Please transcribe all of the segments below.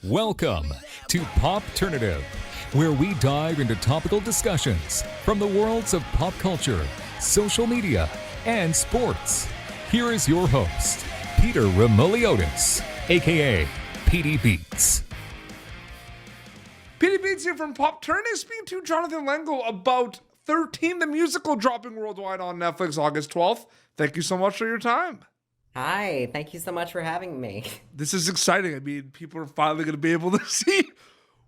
Welcome to Popternative, where we dive into topical discussions from the worlds of pop culture, social media, and sports. Here is your host, Peter Remoliotis, aka PD Beats. PD Beats here from Popternative, speaking to Jonathan Lengel about 13, the musical, dropping worldwide on Netflix August 12th. Thank you so much for your time. Hi, thank you so much for having me. This is exciting. I mean, people are finally going to be able to see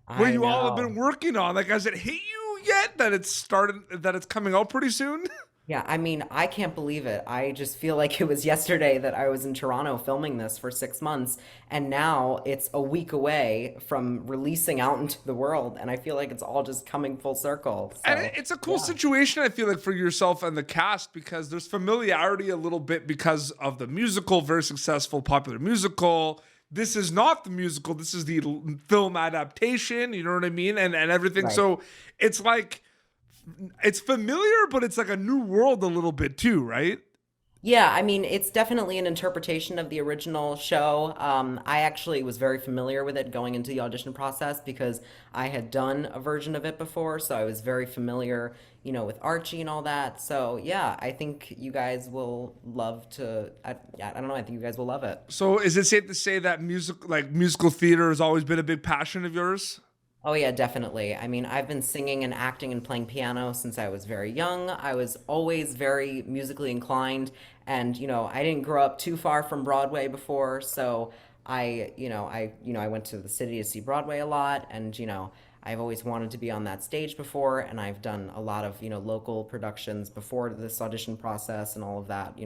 what you all have been working on. Like, has it hit you yet that it's coming out pretty soon? Yeah, I mean, I can't believe it. I just feel like it was yesterday that I was in Toronto filming this for 6 months, and now it's a week away from releasing out into the world, and I feel like it's all just coming full circle. So, And it's a cool situation, I feel like, for yourself and the cast, because there's familiarity a little bit because of the musical, very successful, popular musical. This is not the musical. This is the film adaptation, you know what I mean? And everything. Right. So it's like, it's familiar, but it's like a new world a little bit too, right? Yeah, I mean, it's definitely an interpretation of the original show. I actually was very familiar with it going into the audition process because I had done a version of it before, so I was very familiar, with Archie and all that. So yeah, I think you guys will love to. I don't know. I think you guys will love it. So is it safe to say that musical theater has always been a big passion of yours? Oh yeah, definitely. I mean, I've been singing and acting and playing piano since I was very young. I was always very musically inclined, and I didn't grow up too far from Broadway before, so I went to the city to see Broadway a lot, and I've always wanted to be on that stage before, and I've done a lot of local productions before this audition process and all of that.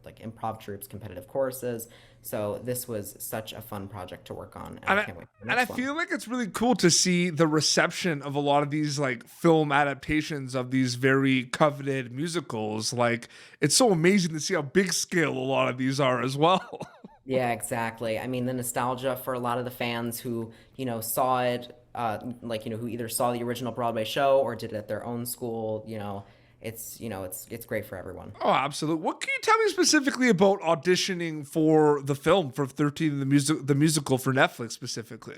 Like improv troops, competitive choruses. So this was such a fun project to work on, and I can't wait for the And I next one. feel like it's really cool to see the reception of a lot of these like film adaptations of these very coveted musicals. Like, it's so amazing to see how big scale a lot of these are as well. Yeah, exactly. I mean, the nostalgia for a lot of the fans who, saw it, who either saw the original Broadway show or did it at their own school, it's great for everyone. Oh, absolutely. What can you tell me specifically about auditioning for the film for 13, the musical for Netflix specifically?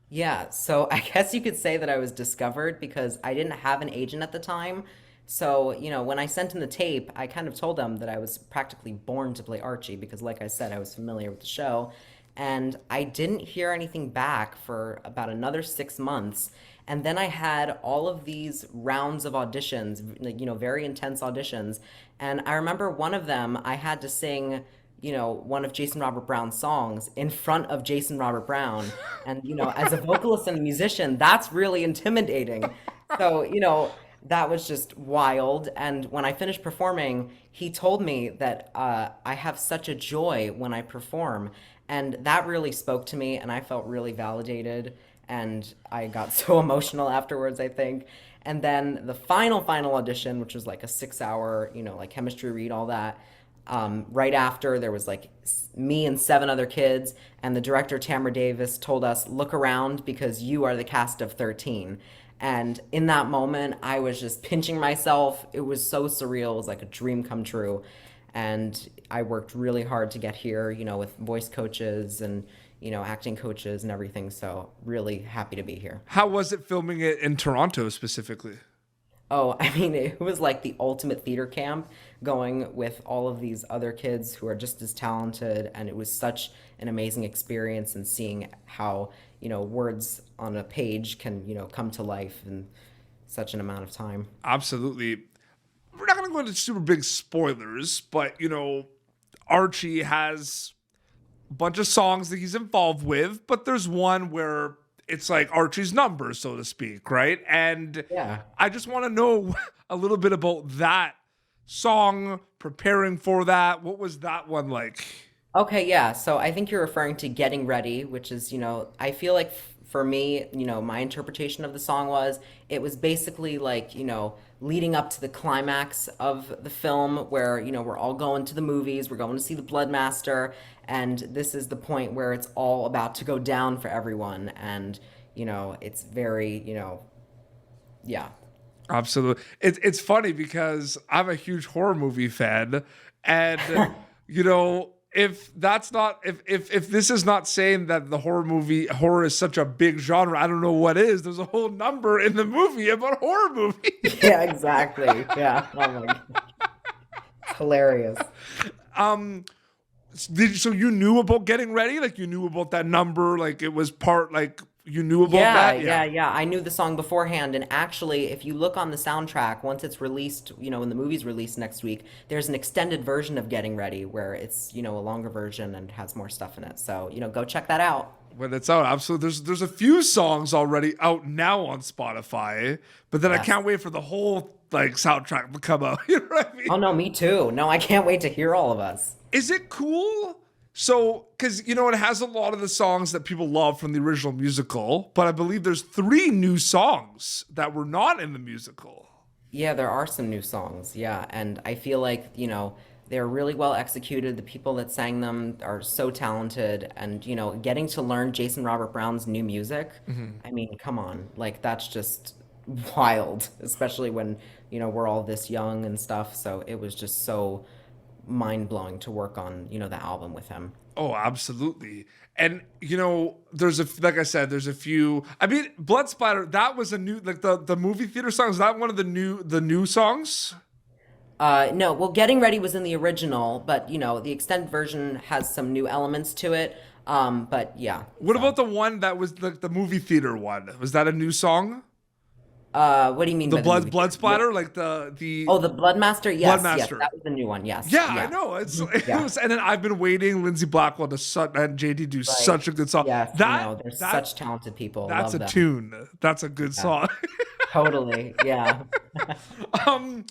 Yeah, so I guess you could say that I was discovered because I didn't have an agent at the time. So, when I sent in the tape, I kind of told them that I was practically born to play Archie because, like I said, I was familiar with the show. And I didn't hear anything back for about another 6 months. And then I had all of these rounds of auditions, like, very intense auditions. And I remember one of them, I had to sing, one of Jason Robert Brown's songs in front of Jason Robert Brown. And, as a vocalist and a musician, that's really intimidating. So, that was just wild. And when I finished performing, he told me that I have such a joy when I perform. And that really spoke to me, and I felt really validated. And I got so emotional afterwards, I think. And then the final audition, which was like a 6-hour, like chemistry read, all that. Right after, there was like me and 7 other kids, and the director, Tamara Davis, told us, look around because you are the cast of 13. And in that moment, I was just pinching myself. It was so surreal. It was like a dream come true. And I worked really hard to get here, with voice coaches and, acting coaches and everything. So really happy to be here. How was it filming it in Toronto specifically? Oh, I mean, it was like the ultimate theater camp going with all of these other kids who are just as talented. And it was such an amazing experience, and seeing how, words on a page can, come to life in such an amount of time. Absolutely. We're not going to go into super big spoilers, but, Archie has a bunch of songs that he's involved with, but there's one where it's like Archie's number, so to speak, right? And Yeah. I just want to know a little bit about that song, preparing for that. What was that one like? Okay, yeah. So I think you're referring to Getting Ready, which is, I feel like for me, my interpretation of the song was it was basically like, leading up to the climax of the film where, we're all going to the movies, we're going to see the Bloodmaster, and this is the point where it's all about to go down for everyone. And, it's very, yeah. Absolutely. It's funny because I'm a huge horror movie fan, and, if that's not if this is not saying that the horror is such a big genre, I don't know what is. There's a whole number in the movie about horror movies. Yeah, exactly. Yeah. Oh my god. Hilarious. So you knew about Getting Ready? Like you knew about that number? Like it was part like you knew about that? Yeah. I knew the song beforehand, and actually, if you look on the soundtrack, once it's released, when the movie's released next week, there's an extended version of Getting Ready where it's, a longer version and has more stuff in it. So, go check that out. When it's out, absolutely. There's a few songs already out now on Spotify, but then I can't wait for the whole like soundtrack to come out. You know what I mean? Oh no, me too. No, I can't wait to hear all of us. Is it cool? So, because, it has a lot of the songs that people love from the original musical, but I believe there's 3 new songs that were not in the musical. Yeah, there are some new songs. Yeah. And I feel like, they're really well executed. The people that sang them are so talented. And, getting to learn Jason Robert Brown's new music, I mean, come on. Like, that's just wild, especially when, we're all this young and stuff. So it was just so mind-blowing to work on, the album with him. Oh, absolutely. And, there's like I said, there's a few. I mean, Blood Splatter, that was a new, like the movie theater song. Is that one of the new songs? No, well, Getting Ready was in the original, but, the extended version has some new elements to it. But yeah. What about the one that was the movie theater one? Was that a new song? What do you mean? The blood splatter, like the the Bloodmaster. Yes, yes, that was the new one. Yes. Yeah. I know. It was, and then I've been waiting. Lindsay Blackwell and JD do such a good song. Yes, they're such talented people. That's Love a them. tune. That's a good song. Totally. Yeah. Oh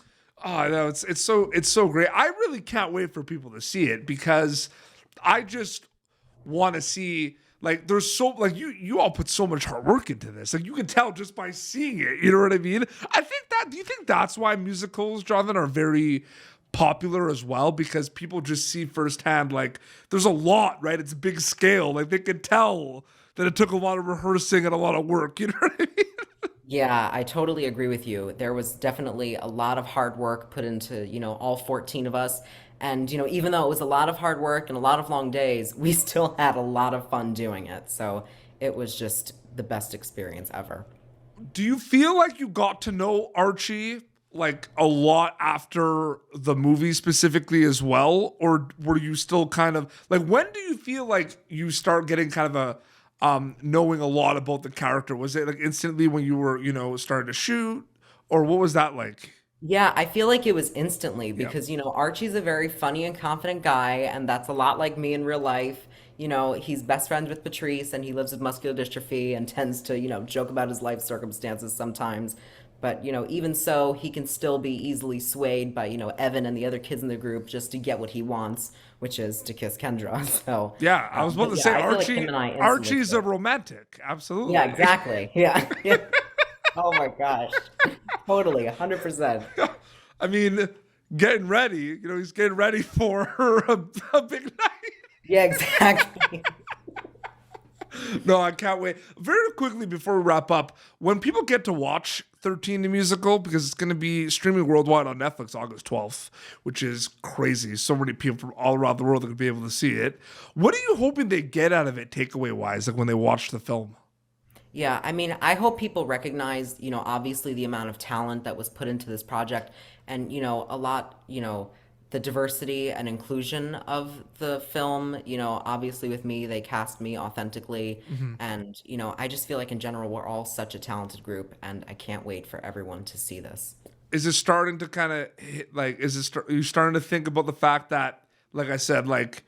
no, it's so great. I really can't wait for people to see it because I just want to see. Like there's so like you all put so much hard work into this. Like you can tell just by seeing it. You know what I mean? Do you think that's why musicals, Jonathan, are very popular as well? Because people just see firsthand like there's a lot, right? It's big scale. Like they can tell that it took a lot of rehearsing and a lot of work. You know what I mean? Yeah, I totally agree with you. There was definitely a lot of hard work put into, all 14 of us. And, even though it was a lot of hard work and a lot of long days, we still had a lot of fun doing it. So it was just the best experience ever. Do you feel like you got to know Archie like a lot after the movie specifically as well? Or were you still kind of like, when do you feel like you start getting kind of a knowing a lot about the character? Was it like instantly when you were, starting to shoot, or what was that like? Yeah, I feel like it was instantly because, Archie's a very funny and confident guy, and that's a lot like me in real life. He's best friends with Patrice, and he lives with muscular dystrophy and tends to, joke about his life circumstances sometimes. But, even so, he can still be easily swayed by, Evan and the other kids in the group just to get what he wants, which is to kiss Kendra. So yeah, I was about to say Archie's a romantic. Absolutely. Yeah, exactly. Yeah. Oh my gosh. Totally, 100%. I mean, getting ready, he's getting ready for a big night. Yeah, exactly. No, I can't wait. Very quickly before we wrap up, when people get to watch 13 the musical, because it's going to be streaming worldwide on Netflix August 12th, which is crazy. So many people from all around the world are going to be able to see it. What are you hoping they get out of it takeaway-wise, like when they watch the film? Yeah, I mean, I hope people recognize, obviously the amount of talent that was put into this project and, a lot, the diversity and inclusion of the film. Obviously with me, they cast me authentically. And, I just feel like in general, we're all such a talented group and I can't wait for everyone to see this. Is it starting to kind of like, are you starting to think about the fact that, like I said, like,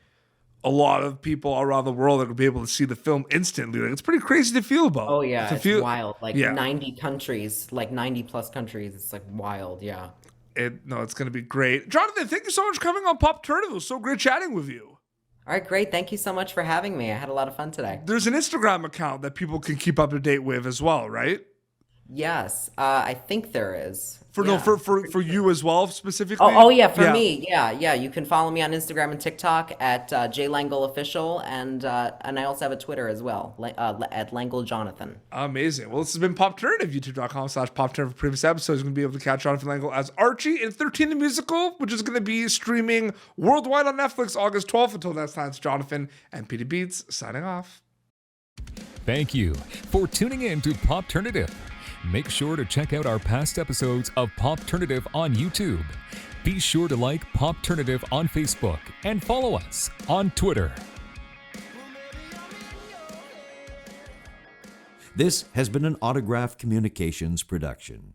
a lot of people around the world are going to be able to see the film instantly. Like, it's pretty crazy to feel about. Oh, yeah. It's wild. Like 90 countries, like 90 plus countries. It's like wild. Yeah. It's going to be great. Jonathan, thank you so much for coming on Pop Turn. It was so great chatting with you. All right, great. Thank you so much for having me. I had a lot of fun today. There's an Instagram account that people can keep up to date with as well, right? Yes, I think there is. For Yeah. no, for you as well specifically. Oh yeah, for me, yeah. You can follow me on Instagram and TikTok at Lengel Official, and I also have a Twitter as well, at Lengel Jonathan. Amazing. Well, this has been Pop Turnative, youtube.com/PopTurnative. For previous episodes, you're going to be able to catch Jonathan Lengel as Archie in 13 the Musical, which is going to be streaming worldwide on Netflix August 12th. Until that time, it's Jonathan and Petey Beats signing off. Thank you for tuning in to Popternative. Make sure to check out our past episodes of Popternative on YouTube. Be sure to like Popternative on Facebook and follow us on Twitter. This has been an Autograph Communications production.